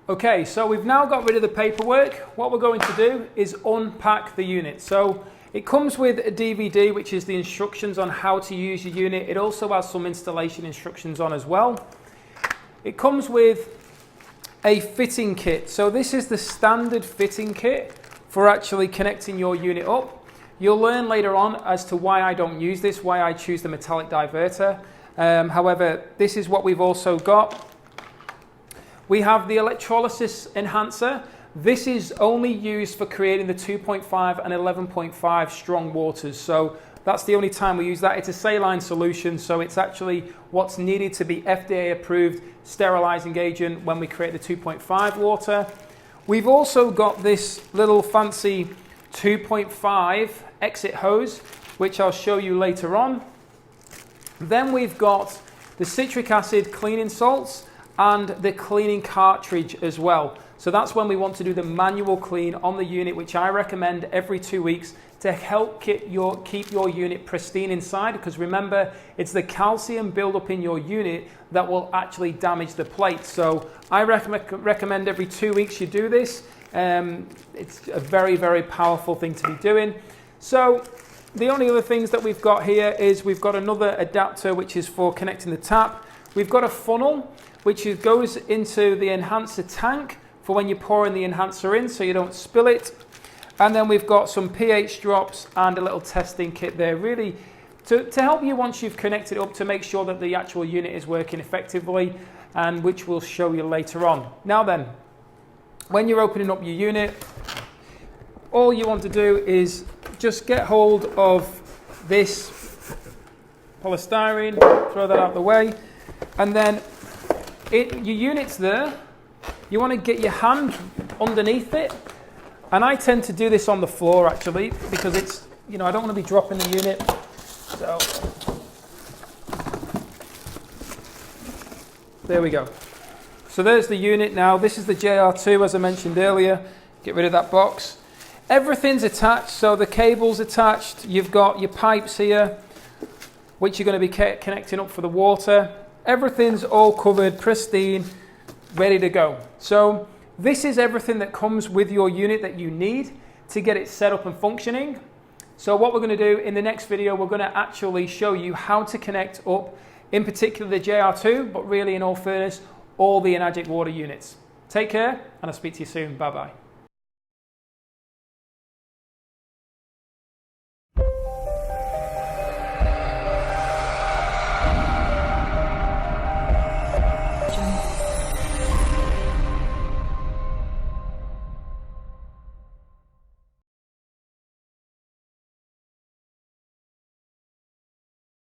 Okay, so we've now got rid of the paperwork. What we're going to do is unpack the unit. So it comes with a DVD, which is the instructions on how to use your unit. It also has some installation instructions on as well. It comes with a fitting kit. So this is the standard fitting kit for actually connecting your unit up. You'll learn later on as to why I don't use this, why I choose the metallic diverter. However, this is what we've also got. We have the Electrolysis Enhancer. This is only used for creating the 2.5 and 11.5 strong waters. So that's the only time we use that. It's a saline solution, so it's actually what's needed to be FDA approved sterilizing agent when we create the 2.5 water. We've also got this little fancy 2.5 exit hose, which I'll show you later on. Then we've got the citric acid cleaning salts and the cleaning cartridge as well. So that's when we want to do the manual clean on the unit, which I recommend every 2 weeks to help keep your unit pristine inside, because remember, it's the calcium buildup in your unit that will actually damage the plate. So I recommend every 2 weeks you do this. It's a very, very powerful thing to be doing. So the only other things that we've got here is we've got another adapter, which is for connecting the tap. We've got a funnel, which goes into the enhancer tank for when you're pouring the enhancer in so you don't spill it. And then we've got some pH drops and a little testing kit there, really to help you once you've connected up to make sure that the actual unit is working effectively, and which we'll show you later on. Now then, when you're opening up your unit, all you want to do is just get hold of this polystyrene, throw that out the way, and then your unit's there. You want to get your hand underneath it, and I tend to do this on the floor actually, because it's, I don't want to be dropping the unit. So there we go. So there's the unit now. This is the JR2, as I mentioned earlier. Get rid of that box. Everything's attached, so the cable's attached. You've got your pipes here, which you're going to be connecting up for the water. Everything's all covered, pristine, ready to go. So this is everything that comes with your unit that you need to get it set up and functioning. So what we're going to do in the next video, we're going to actually show you how to connect up, in particular the JR2, but really in all fairness, all the Enagic water units. Take care, and I'll speak to you soon. Bye-bye.